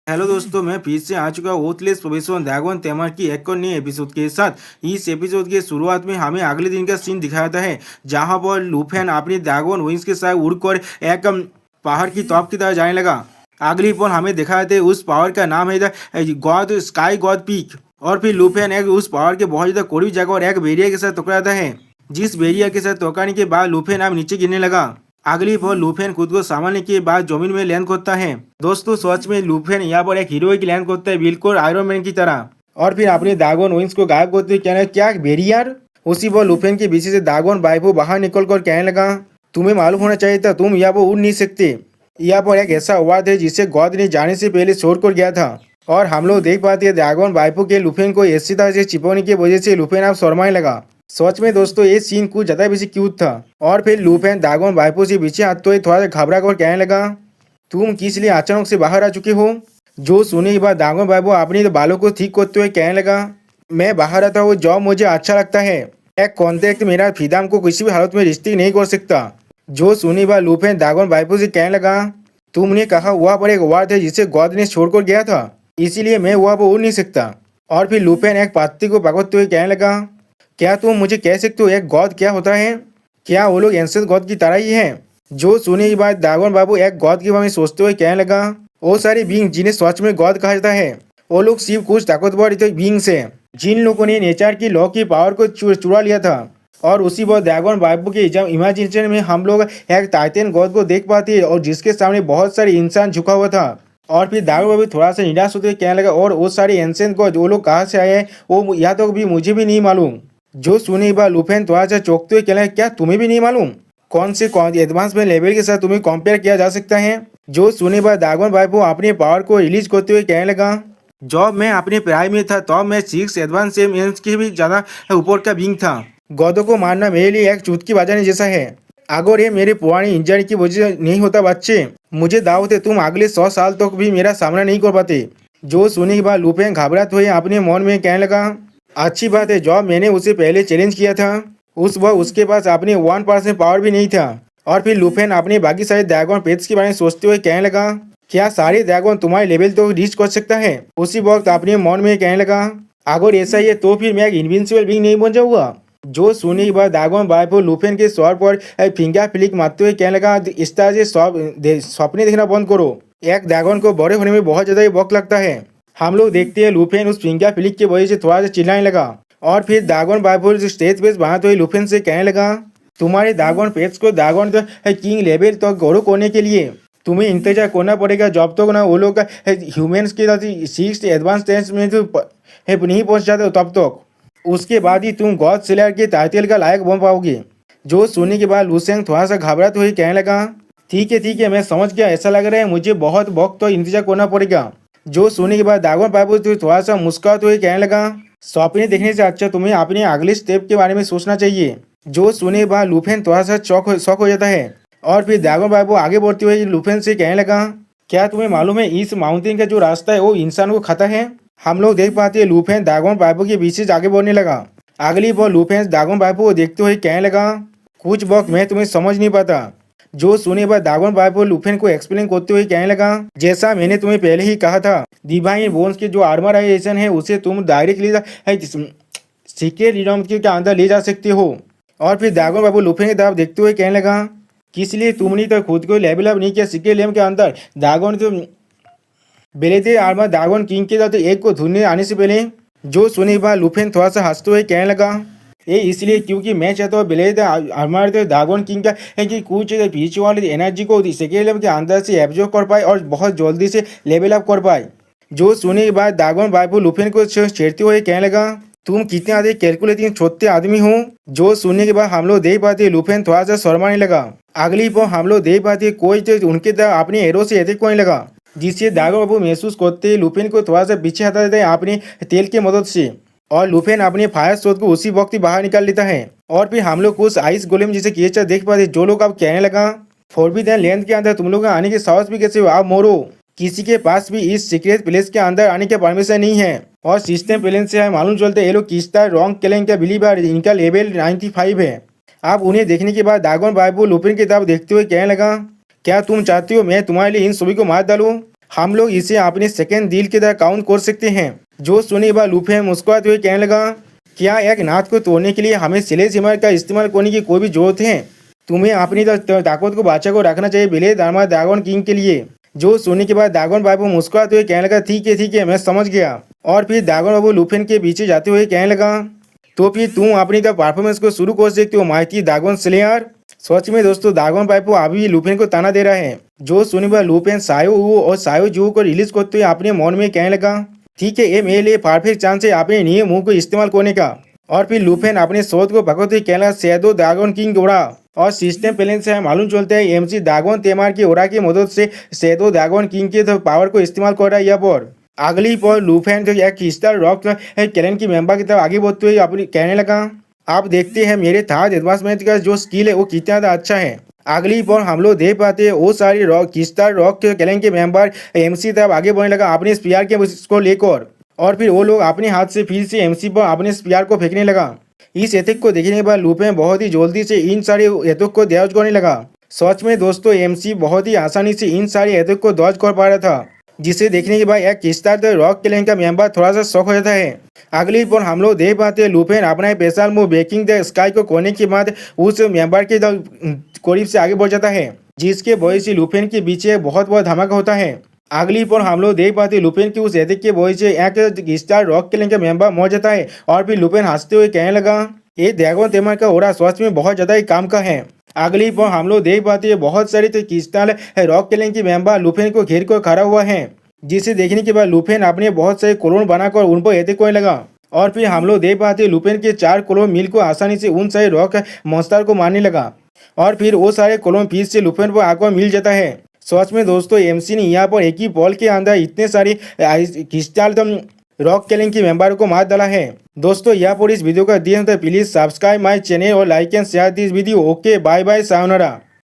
Hello दोस्तों, मैं फिर से आ चुका हूँ ओथलेस प्रोफेसर ड्रैगन तेमर की एक और नई एपिसोड के साथ। इस एपिसोड के शुरुआत में हमें अगले दिन का सीन दिखाता है जहां पर लूफेन अपनी ड्रैगन विंग्स के साथ उड़कर एक पहाड़ की टॉप की तरफ जाने लगा। अगली पर हमें दिखाते हैं उस पहाड़ का नाम है गॉड स्काई गॉड पीक। और फिर लूफेन एक उस पहाड़ के बहुत ज़्यादा करीब जगह और एक बेरिया के साथ टकराता है, जिस बेरिया के साथ टकराने के बाद लूफेन अब नीचे गिरने लगा। अगली पर लूफेन खुद को संभालने के बाद जमीन में लैंड करता है। दोस्तों सच में लूफेन यहाँ पर एक हीरो की लैंड करता है, बिल्कुल आयरन मैन की तरह। और फिर अपने ड्रैगन विंग्स को गायब करते हुए कहने क्या बेरियर। उसी पर लूफेन के पीछे से ड्रैगन वाइफो बाहर निकल कर कहने लगा तुम्हें मालूम होना चाहिए था, तुम यहाँ पर उड़ नहीं सकते। यहाँ पर एक ऐसा अवार्ड है जिसे गॉड ने जाने से पहले छोड़ कर गया था। और हम लोग देख पाते हैं ड्रैगन वाइफो के लूफेन को ऐसी तरह से चिपकने की वजह से लूफेन अब शर्माने लगा। सच में दोस्तों ये सीन कुछ ज्यादा बेसी क्यूट था। और फिर लूफेन ड्रैगन वाइफो से पीछे आते हुए थोड़ा सा घबरा कर कहने लगा तुम किस लिए अचानक से बाहर आ चुके हो। जो सुनने के बाद ड्रैगन वाइफो अपनी बालों को ठीक करते हुए कहने लगा मैं बाहर आता हूँ, जॉब मुझे अच्छा लगता है। एक कॉन्ट्रैक्ट मेरा फिदाम को किसी भी हालत में रिश्ते नहीं कर सकता। जो सुनने के बाद लूफेन ड्रैगन वाइफो से कहने लगा तुमने कहा वहाँ पर एक वार थे जिसे गॉड ने छोड़कर गया था, इसीलिए मैं वहाँ पर उड़ नहीं सकता। और फिर लूफेन एक पत्ती को पकड़ते हुए कहने लगा क्या तुम मुझे कह सकते हो एक गॉड क्या होता है, क्या वो लोग एंशिएंट गॉड की तरह ही हैं। जो सुने की बात ड्रैगन बाबू एक गॉड के बारे में सोचते हुए कहने लगा वो सारे बींग जिन्हें सच में गॉड कहा जाता है वो लोग सिर्फ कुछ ताकतवर बींग्स हैं जिन लोगों ने नेचर की लॉ की पावर को चुरा लिया था। और उसी वक्त ड्रैगन बाबू के इमेजिनेशन में हम लोग एक टाइटन गॉड को देख पाते हैं और जिसके सामने बहुत सारे इंसान झुका हुआ था। और फिर ड्रैगन बाबू थोड़ा सा निराश होते हुए कहने लगा और वो सारे एंशिएंट गॉड वो लोग कहाँ से आए हैं वो या तो भी मुझे भी नहीं मालूम। जो सुने के बाद लूफेन थोड़ा सा चौंकते हुए कहना क्या तुम्हें भी नहीं मालूम, कौन से एडवांस में लेवल के साथ तुम्हें कंपेयर किया जा सकता है। जो सुने के बाद ड्रैगन वाइफो अपने पावर को रिलीज करते हुए कहने लगा जब मैं अपने पढ़ाई में था तब मैं 6 एडवांस के भी ज़्यादा ऊपर का बींग था। गॉडों को मारना मेरे लिए एक चुटकी बजाने जैसा है। अगर ये मेरे पुरानी इंजरी की वजह से नहीं होता बच्चे, मुझे दावत है तुम अगले 100 साल तक भी मेरा सामना नहीं कर पाते। जो सुने के बाद लूफेन घबराते हुए अपने मन में कहने लगा अच्छी बात है, जॉब मैंने उसे पहले चैलेंज किया था उस वक्त उसके पास अपने 1% पावर भी नहीं था। और फिर लूफेन अपने बाकी सारे ड्रैगन पेट्स के बारे में सोचते हुए कहने लगा क्या सारे ड्रैगन तुम्हारे लेवल तो रीच कर सकता है। उसी वक्त अपने मन में कहने लगा अगर ऐसा ही है तो फिर मैं एक इनविंसिबल बीइंग नहीं बन जाऊंगा। जो सुनने के बाद ड्रैगन वाइफो लूफेन के सर पर फिंगर फ्लिक मारते हुए कहने लगा इस तरह से सपने देखना बंद करो। एक ड्रैगन को बड़े होने में बहुत ज्यादा वक्त लगता है। हम लोग देखते हैं लूफेन उस फिंगर फ्लिक की वजह से थोड़ा सा चिल्लाने लगा। और फिर ड्रैगन वाइफो स्टेज पे बनाते हुए लूफेन से कहने लगा तुम्हारे ड्रैगन पेट्स को ड्रैगन किंग लेवल तक गौरव करने के लिए तुम्हें इंतजार करना पड़ेगा जब तक ना वो लोग ह्यूमंस के 6 एडवांस टेंस में तो नहीं पहुंच जाते तब तक उसके बाद ही तुम गॉड स्लेयर के टाइटल का लायक बन पाओगे। जो सुनने के बाद लूसेंग थोड़ा सा घबराते हुए कहने लगा ठीक है मैं समझ गया, ऐसा लग रहा है मुझे बहुत वक्त तो इंतजार करना पड़ेगा। जो सुनने के बाद ड्रैगन वाइफो थोड़ा सा मुस्कुराते हुए कहने लगा सपने देखने से अच्छा तुम्हें अपने अगले स्टेप के बारे में सोचना चाहिए। जो सुनने के बाद लूफेन थोड़ा सा शॉक हो जाता है। और फिर ड्रैगन वाइफो आगे बढ़ते हुए लूफेन से कहने लगा क्या तुम्हें मालूम है इस माउंटेन का जो रास्ता है वो इंसान को खाता है। हम लोग देख पाते हैं लूफेन ड्रैगन वाइफो के पीछे से आगे बढ़ने लगा। अगली बार लूफेन ड्रैगन वाइफो को देखते हुए कहने लगा कुछ वक्त मैं तुम्हें समझ नहीं पाता। जो सुने बाद ड्रैगन वाइफो लूफेन को एक्सप्लेन करते हुए कहने लगा जैसा मैंने तुम्हें पहले ही कहा था डिवाइन बोन्स के जो आर्मराइजेशन है उसे तुम डायरेक्टली सीक्रेट रिडम के अंदर ले जा सकते हो। और फिर ड्रैगन वाइफो लूफेन की तरफ देखते हुए कहने लगा किस लिए तुमने तो खुद को लेवल अप नहीं किया सीक्रेट रिडम के अंदर। ड्रैगन तो बेलेते आर्मर ड्रैगन किंग के साथ एक को ढूंढने आने से पहले। जो सुने के बाद लूफेन थोड़ा सा हंसते हुए कहने लगा ये इसलिए क्योंकि मैं चाहता हूँ बेलेते आर्मर ड्रैगन किंग का है कि कुछ पीछे वाली एनर्जी को सेकेंड लेवल के अंदर से एब्जॉर्ब कर पाए और बहुत जल्दी से लेवल अप कर पाए। जो सुने के बाद ड्रैगन वाइफो लूफेन को छेड़ते हुए कहने लगा तुम कितने अधिक कैलकुलेटिंग छोटे आदमी हो। जो सुनने के बाद हम लोग देख पाते लूफेन थोड़ा सा शर्माने लगा। अगली पर हम लोग देख पाते कोई उनके तरफ अपने एरो से अटैक करने लगा जिससे ड्रैगन वाइफो महसूस करते लूफेन को थोड़ा सा पीछे हटा देते हैं अपने तेल की मदद से। और लूफेन अपने फायर स्रोत को उसी वक्त ही बाहर निकाल लेता है। और फिर हम लोग कुछ आइस गोलेम जैसे क्रिएचर देख पाते जो लोग अब कहने लगा फॉरबिडन लैंड के अंदर तुम लोग आने के साहस भी कैसे आप मोरो, किसी के पास भी इस सीक्रेट प्लेस के अंदर आने का परमिशन नहीं है। और सिस्टम प्लेन से है मालूम चलते ये लोग किस तरह रॉन्ग क्लेम का बिलीवर इनका लेवल 95 है। आप उन्हें देखने के बाद ड्रैगन वाइफो लूफेन की तरफ देखते हुए कहने लगा क्या तुम चाहती हो मैं तुम्हारे लिए इन सभी को मार डालूं। हम लोग इसे अपने सेकंड दिल की तरह काउंट कर सकते हैं। जो सुने बाद लुफेन मुस्कुराते हुए कहने लगा, क्या एक नाथ को तोड़ने के लिए हमें स्लेज हैमर का इस्तेमाल करने की कोई भी जरूरत है? तुम्हें अपनी ताकत को बचा कर रखना चाहिए बिले दामा ड्रैगन किंग के लिए। जो सुनने के बाद ड्रैगन बाबू मुस्कुराते हुए कहने लगा, ठीक है मैं समझ गया। और फिर ड्रैगन बाबू लुफेन के पीछे जाते हुए कहने लगा, तो फिर तुम अपनी परफॉर्मेंस को शुरू कर सकते हो माइटी ड्रैगन स्लेयर। सच में दोस्तों ड्रैगन बाबू अभी लुफेन को ताना दे रहा है। जो सुनने पर लुफेन सायो और सायो जू को रिलीज करते हुए अपने मन में कहने लगा, ठीक है ये मेरे लिए परफेक्ट चांस है अपने नए मुंह को इस्तेमाल करने का। और फिर लुफेन अपने शोध को पकड़ते हुए कहना, शैडो ड्रैगन किंग ओरा। और सिस्टम प्लेन से मालूम चलता है एमसी ड्रैगन तेमार की ओरा की मदद से शैडो ड्रैगन किंग के पावर को इस्तेमाल कर रहा है। यहाँ पर अगली पर लुफेन तो एक क्रिस्टल रॉक क्लैन की मेंबर की तरफ आगे बढ़ते हुए अपनी कहने लगा, आप देखते हैं मेरे थर्ड एडवांसमेंट का जो स्किल है वो कितना अच्छा है। अगली पर हम लोग देख पाते हैं वो सारी क्रिस्टल रॉक क्लैन के मेंबर एमसी तरफ आगे बढ़ने लगा अपने स्पीयर के को लेकर। और फिर वो लोग अपने हाथ से फिर से एमसी पर अपने स्पीयर को फेंकने लगा। इस एथिक को देखने के बाद लुफेन बहुत ही जल्दी से इन सारे एथिक को डॉज करने लगा। सच में दोस्तों एमसी बहुत ही आसानी से इन सारे एथिक को डॉज कर पा रहा था, जिसे देखने के बाद एक क्रिस्टल रॉक क्लैन का मेंबर थोड़ा सा शॉक हो जाता है। अगली पर हम लोग देख पाते हैं लुफेन अपना special move breaking the sky को करने के बाद उस मेंबर के करीब से आगे बढ़ जाता है, जिसके वजह से लुफेन के पीछे बहुत बड़ा धमाका होता है। अगली पर हम लोग देख पाते लुफेन की उस एथिक के वजह से एक क्रिस्टल रॉक क्लैन का मेंबर मर जाता है। और फिर लुफेन हंसते हुए कहने लगा, ये ड्रैगन तेमर का ओरा सच में बहुत ज्यादा ही काम का है। अगली पर हम लोग देख पाते हैं बहुत सारी क्रिस्टल रॉक क्लैन की मेंबर लुफेन को घेर कर खड़ा हुआ है, जिसे देखने के बाद लुफेन अपने बहुत सारे क्लोन बनाकर उन पर एथिक करने लगा। और फिर हम लोग देख पाते लुफेन के 4 क्लोन मिल को आसानी से उन सारे रॉक मॉन्स्टर को मारने लगा। और फिर वो सारे क्लोन फिर से लुफेन पर आकर मिल जाता है। सच में दोस्तों एमसी ने यहाँ पर एक ही बॉल के अंदर इतने सारे क्रिस्टल रॉक क्लैन की मेंबर को मार डाला है। दोस्तों यहाँ पर इस वीडियो का दिया प्लीज सब्सक्राइब माय चैनल और like and share this video. Okay bye bye sayonara.